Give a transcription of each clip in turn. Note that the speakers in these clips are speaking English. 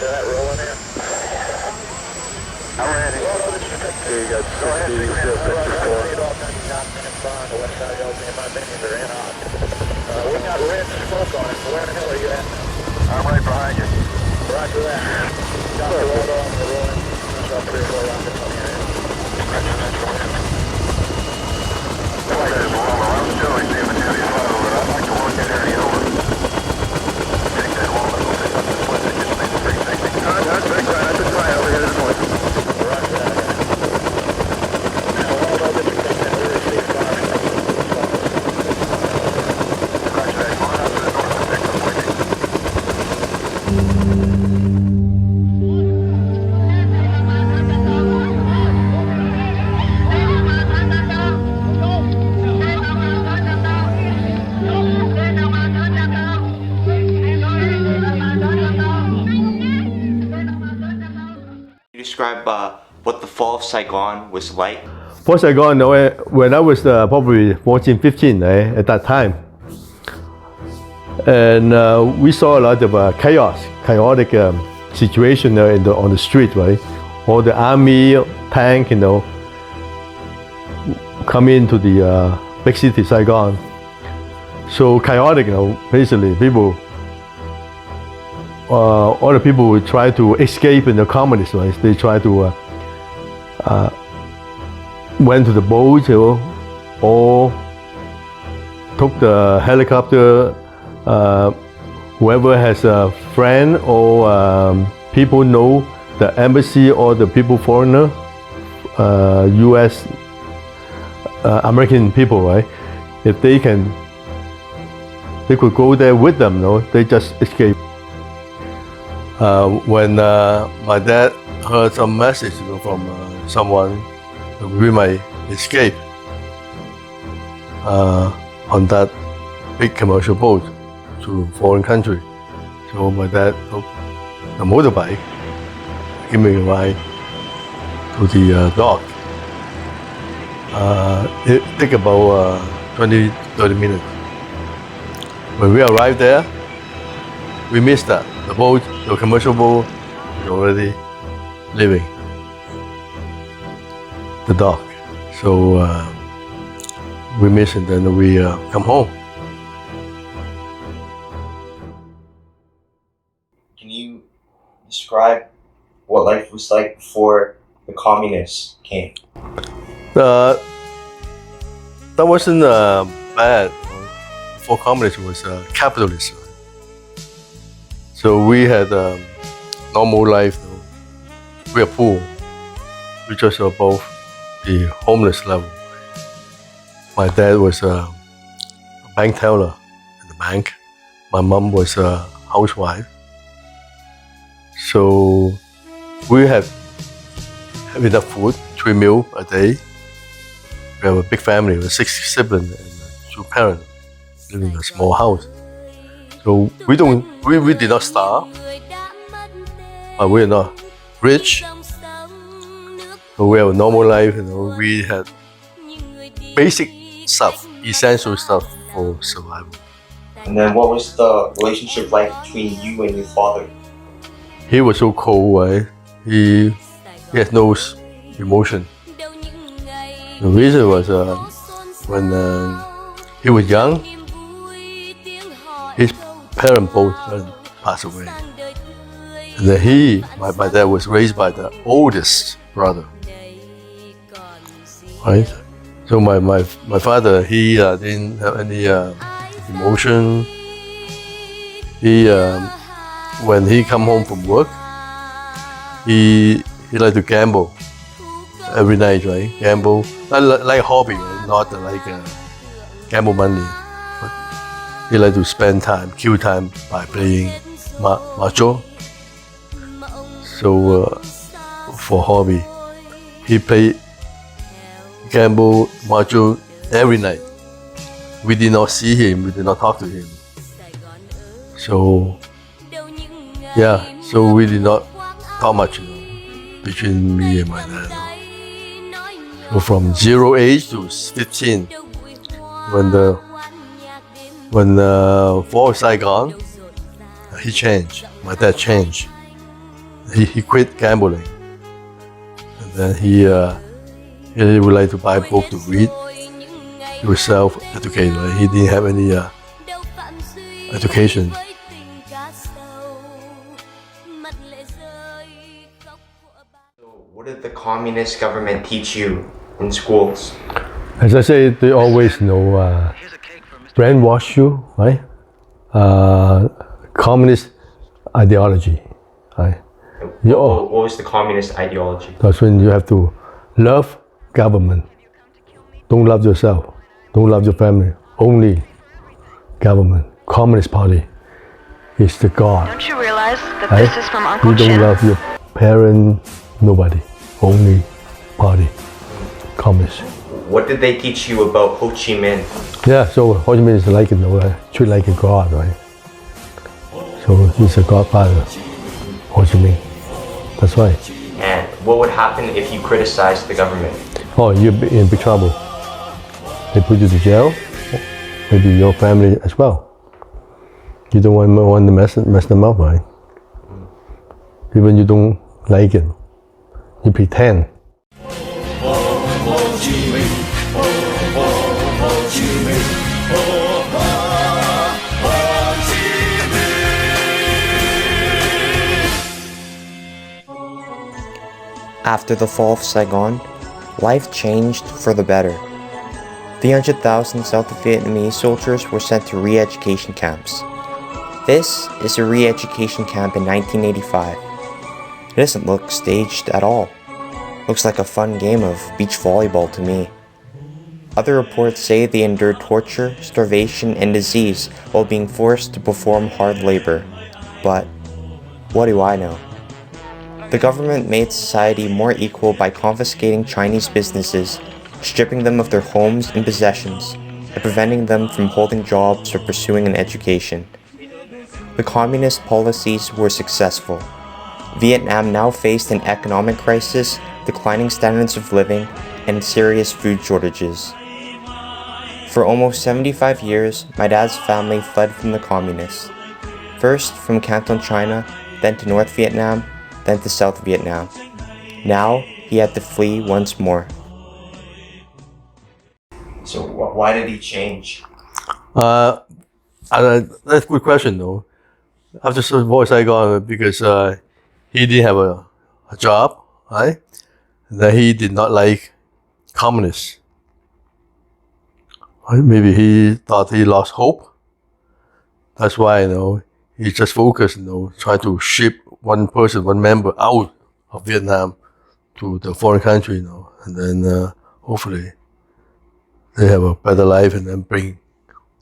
that rolling in? I'm ready. You got 60, still 64. The west side of LP, in my opinion, they're in on. We got red smoke on it. Where the hell are you at? I'm right behind you. Roger that. Got the roll on, we're rolling. That's about 3 or 4 rounds in here. Roger that, go ahead. I'm still in David Heavy Fire over. I'd like to work that area over. Take that wall and go pick up the split that just made the free technique. That's big right. That's a try over here this morning. Roger that. Now, all those that you think that we received fire. Roger that. Go on out to the north and pick up waiting. Describe what the fall of Saigon was like. For Saigon, when I was probably 14, 15 at that time, and we saw a lot of chaotic situation on the street, right? All the army, tank, come into the big city, Saigon. So chaotic, basically people. All the people would try to escape in the communists, right? They try to went to the boat, or took the helicopter. Whoever has a friend or people know the embassy or the people foreigner, U.S. American people, right? If they could go there with them, they just escape. When my dad heard some message from someone, we might escape on that big commercial boat to foreign country. So my dad took a motorbike, give me a ride to the dock. It took about 20-30 minutes. When we arrived there, we missed that. The boat, the commercial boat, is already leaving the dock. So we missed it, then we come home. Can you describe what life was like before the communists came? That wasn't bad. Before communism was capitalism. So we had a normal life. We are poor. We just above the homeless level. My dad was a bank teller at the bank. My mom was a housewife. So we have enough food, 3 meals a day. We have a big family with 6 siblings and 2 parents living in a small house. So we did not starve, but we are not rich. So we have a normal life, we had basic stuff, essential stuff for survival. And then what was the relationship like between you and your father? He was so cold, right? He has no emotion. The reason was when he was young, his parents both passed away. And then my dad was raised by the oldest brother. Right? So my father, he didn't have any emotion. When he come home from work, he like to gamble every night, right? Gamble, like a hobby, right? Not like gamble money. But he like to spend time, kill time by playing mahjong. So for hobby, he play gamble mahjong every night. We did not see him, we did not talk to him. So so we did not talk much between me and my dad. So from 0 age to 15, when the fall of Saigon, he changed. My dad changed. he quit gambling, and then he would like to buy a book to read. He was self-educated. Right? He didn't have any education. So what did the communist government teach you in schools? As I say, they always brainwash you, right? Communist ideology, right? What was the communist ideology? That's when you have to love government. Don't love yourself. Don't love your family. Only government. Communist Party is the God. Don't you realize that Right? this is from Uncle You don't Jim? love your parent, nobody. Only party. Communist. What did they teach you about Ho Chi Minh? Yeah, so Ho Chi Minh is like, treat like a God, right? So he's a godfather, Ho Chi Minh. That's right. And what would happen if you criticized the government? Oh, you're in big trouble. They put you to jail, maybe your family as well. You don't want to mess them up, right? Even you don't like it, you pretend. After the fall of Saigon, life changed for the better. 300,000 South Vietnamese soldiers were sent to re-education camps. This is a re-education camp in 1985. It doesn't look staged at all. Looks like a fun game of beach volleyball to me. Other reports say they endured torture, starvation, and disease while being forced to perform hard labor. But what do I know? The government made society more equal by confiscating Chinese businesses, stripping them of their homes and possessions, and preventing them from holding jobs or pursuing an education. The communist policies were successful. Vietnam now faced an economic crisis, declining standards of living, and serious food shortages. For almost 75 years, my dad's family fled from the communists. First from Canton, China, then to North Vietnam, then to South Vietnam. Now, he had to flee once more. So why did he change? That's a good question, though. After Saigon, because he didn't have a job, right? And then he did not like communists. Right? Maybe he thought he lost hope. That's why, he just focused, trying to ship one person, one member out of Vietnam to the foreign country, and then hopefully they have a better life and then bring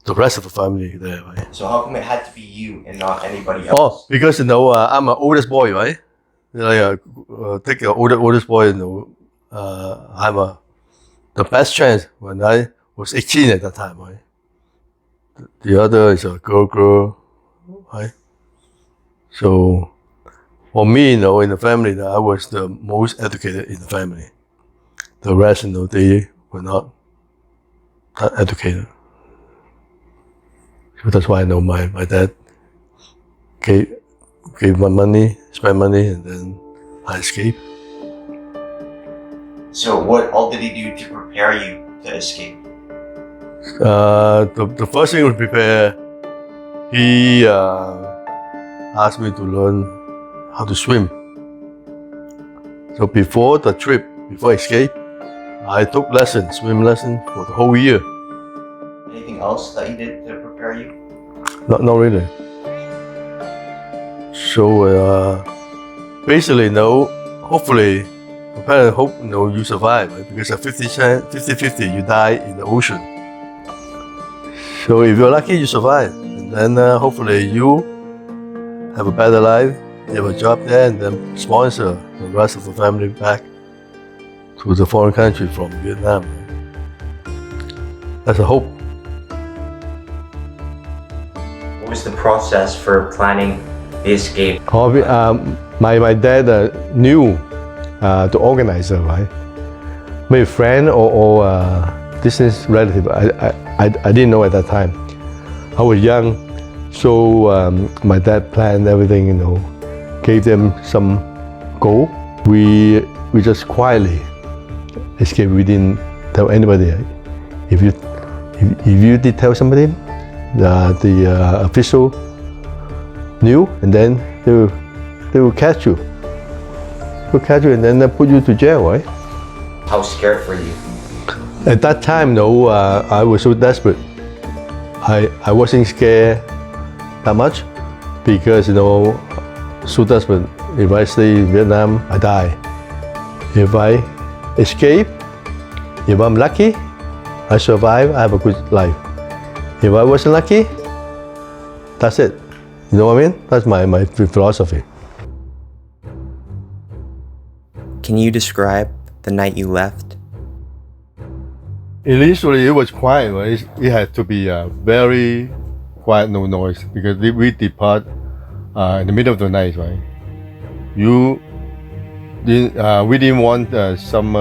the rest of the family there, right? So how come it had to be you and not anybody else? Oh, because I'm an oldest boy, right? Take the oldest boy, I'm the best chance when I was 18 at that time, right? The other is a girl, right? So for me, in the family, I was the most educated in the family. The rest, they were not that educated. So that's why my dad gave my money, spent money, and then I escaped. So what all did he do to prepare you to escape? The first thing was prepare. He asked me to learn how to swim. So before the trip, before escape, I took swim lessons for the whole year. Anything else that he did to prepare you? Not really. So basically, hopefully, my parents hope you survive, right? Because at 50-50, you die in the ocean. So if you're lucky, you survive, and then hopefully you have a better life, you have a job there, and then sponsor the rest of the family back to the foreign country from Vietnam. That's a hope. What was the process for planning the escape? My dad knew to organize it, right? Maybe friend or distance relative. I didn't know at that time. I was young, so my dad planned everything. Gave them some go, we just quietly escaped. We didn't tell anybody. If you did tell somebody, the official knew, and then they will catch you. They'll catch you and then they put you to jail, right? How scared were you? At that time, no, I was so desperate. I wasn't scared that much because, so desperate. If I stay in Vietnam, I die. If I escape, if I'm lucky, I survive, I have a good life. If I wasn't lucky, that's it. You know what I mean? That's my philosophy. Can you describe the night you left? Initially, it was quiet, right? It had to be very quiet, no noise, because we depart in the middle of the night, right? We didn't want some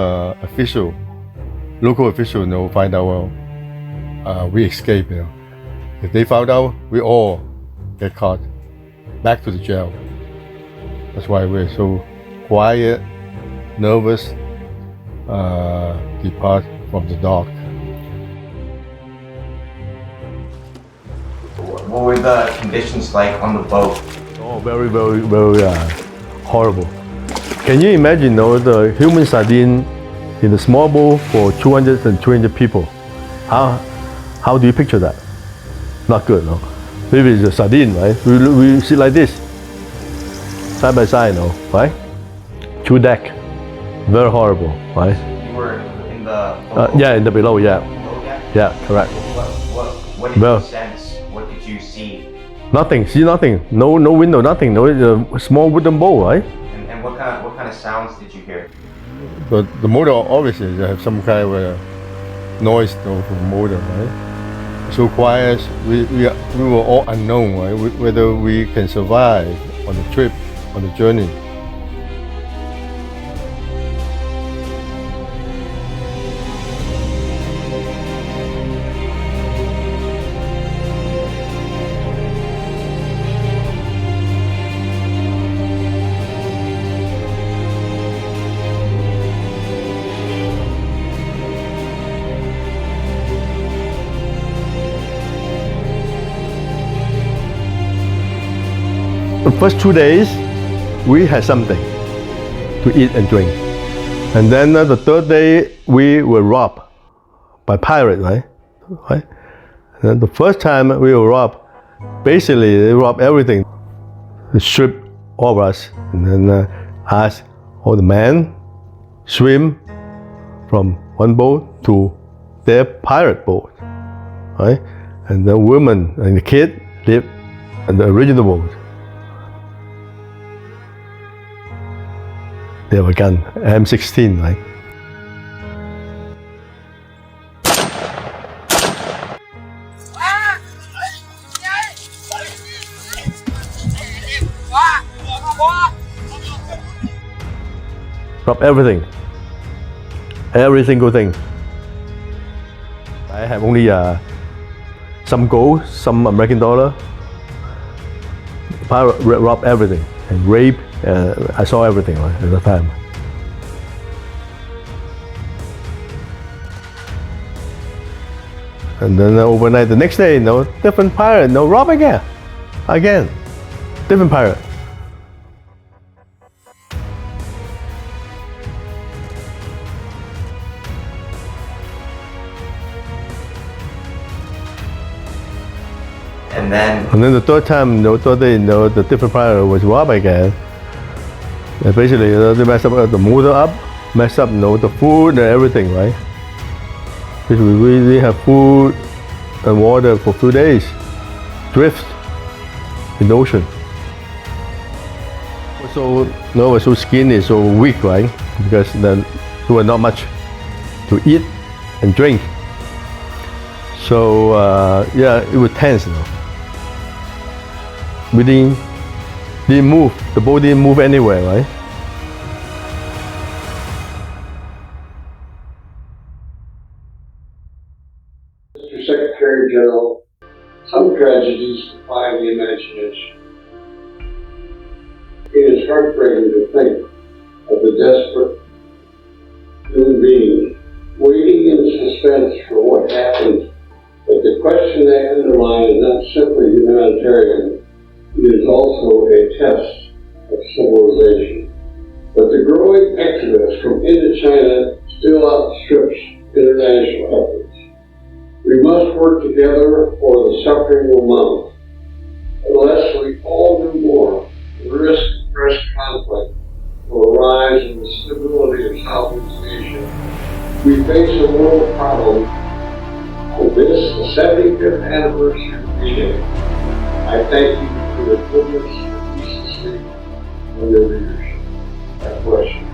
local official, find out we escaped. If they found out, we all get caught, back to the jail. That's why we're so quiet, nervous, depart from the dock. What were the conditions like on the boat? Oh, very, very, very horrible. Can you imagine, the human sardine in a small boat for 200 and 300 people? How do you picture that? Not good, no? Maybe it's a sardine, right? We sit like this, side by side, right? Two deck, very horrible, right? You were in the Yeah, in the below, yeah. below deck? Yeah, correct. What did Well, you sense? What did you see? Nothing, see nothing. No window, nothing. No, it's a small wooden bowl, right? And what kind of sounds did you hear? The motor obviously have some kind of noise from the motor, right? So quiet, we were all unknown, right? Whether we can survive on the trip, on the journey. The first 2 days, we had something to eat and drink. And then the third day, we were robbed by pirates, right? And then the first time we were robbed, basically they robbed everything. They stripped all of us and then asked all the men swim from one boat to their pirate boat, right? And the women and the kid lived in the original boat. They have a gun, M16, right? Drop everything, every single thing. I have only some gold, some American dollar. Pirate rob everything and rape. I saw everything, right, at the time. And then overnight, the next day, different pirate, rob again, different pirate. And then the third time, third day, the different pirate was robbed again. And basically, they messed up the motor up, messed up, the food and everything, right? Basically, we didn't have food and water for 2 days. Drift in the ocean. So, I was so skinny, so weak, right? Because then there was not much to eat and drink. So, yeah, it was tense, We didn't move. The boat didn't move anywhere, right? Mr. Secretary General, some tragedies defy the imagination. It is heartbreaking to think of the desperate human being waiting in suspense for what happened. But the question they underline is not simply humanitarian, it is also a test of civilization. But the growing exodus from Indochina still outstrips international efforts. We must work together or the suffering will mount. Unless we all do more, the risk of fresh conflict will arise in the stability of Southeast Asia. We face a world problem on this, the 75th anniversary of V-Day. I thank you for your goodness and decency and your leadership. God bless you.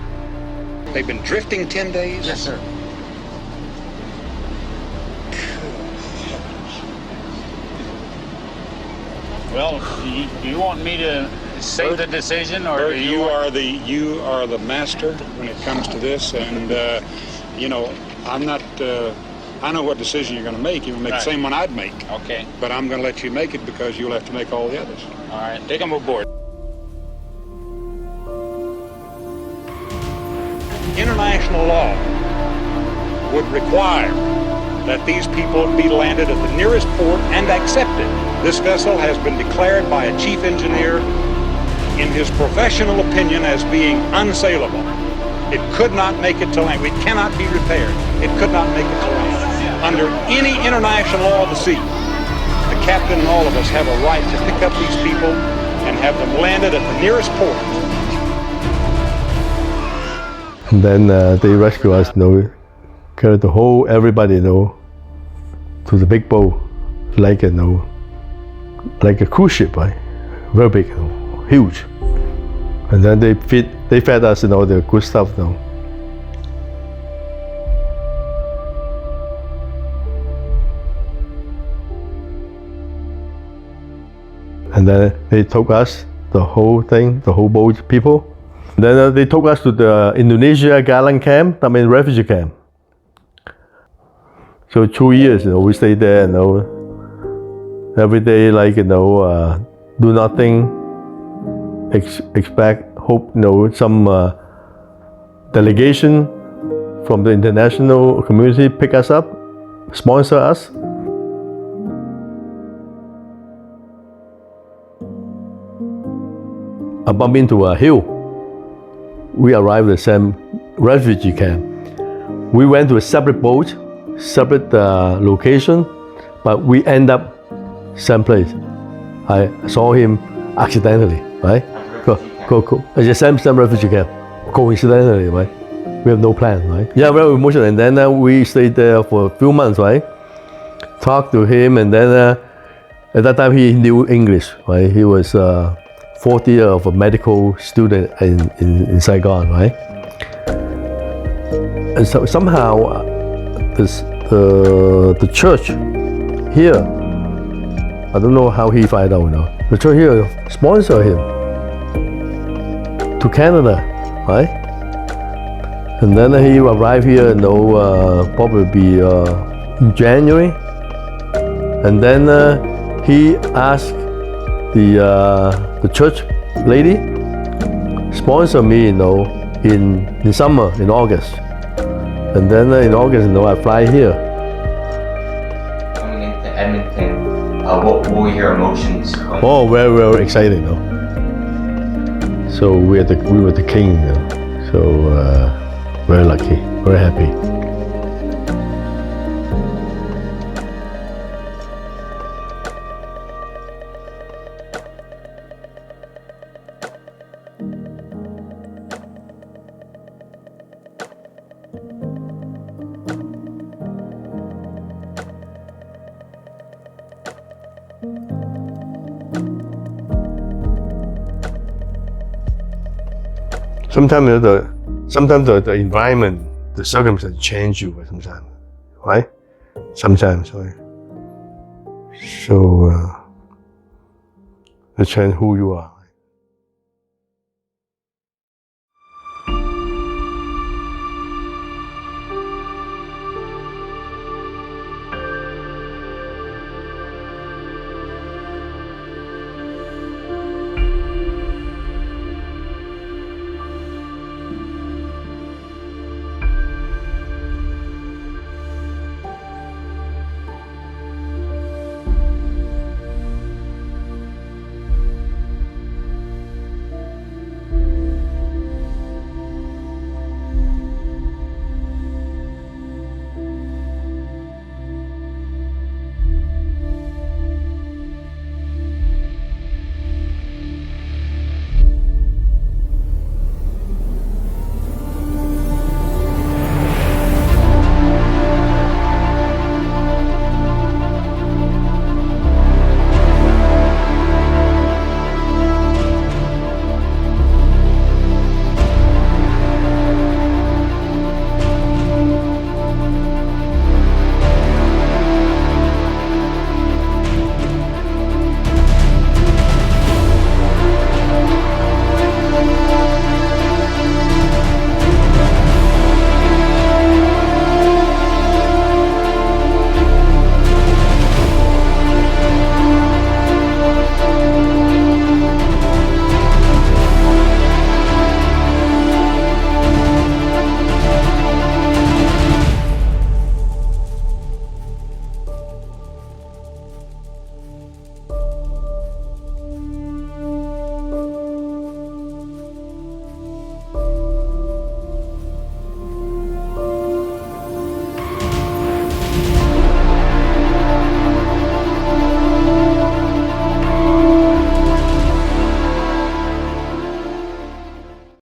They've been drifting 10 days? Yes, sir. Well, do you want me to say the decision, or Bert, do you want... are the master when it comes to this, and you know, I'm not. I know what decision you're going to make. You're going to make the same one I'd make. Okay. But I'm going to let you make it because you'll have to make all the others. All right. Take them aboard. International law would require that these people be landed at the nearest port and accepted. This vessel has been declared by a chief engineer in his professional opinion as being unsaleable. It could not make it to land. It cannot be repaired. It could not make it to land. Under any international law of the sea, the captain and all of us have a right to pick up these people and have them landed at the nearest port. And then they rescue us, carry the whole everybody, to the big boat, like like a cruise ship, right? Very big, huge. And then they fed us, the good stuff, And then they took us, the whole boat people. Then they took us to the Indonesia Galang camp, refugee camp. So 2 years, we stayed there, every day, do nothing, expect, hope, some delegation from the international community pick us up, sponsor us. I bumped into a hill. We arrived at the same refugee camp. We went to a separate boat, separate location, but we end up same place. I saw him accidentally, right? Cool. It's the same refugee camp, coincidentally, right? We have no plan, right? Yeah, very emotional. And then we stayed there for a few months, right? Talked to him, and then at that time he knew English, right? He was 4th year of a medical student in Saigon, right? And so somehow the church here, I don't know how he find out now. The church here sponsor him to Canada, right? And then he arrived here, probably in January. And then he asked the church lady sponsor me, in summer, in August. And then in August, I fly here. Coming into Edmonton, what were your emotions? Oh, very, very exciting, So we were the king, So very lucky, very happy. Sometimes the environment, the circumstances change you. Sometimes, right? Sometimes, right? So it change who you are.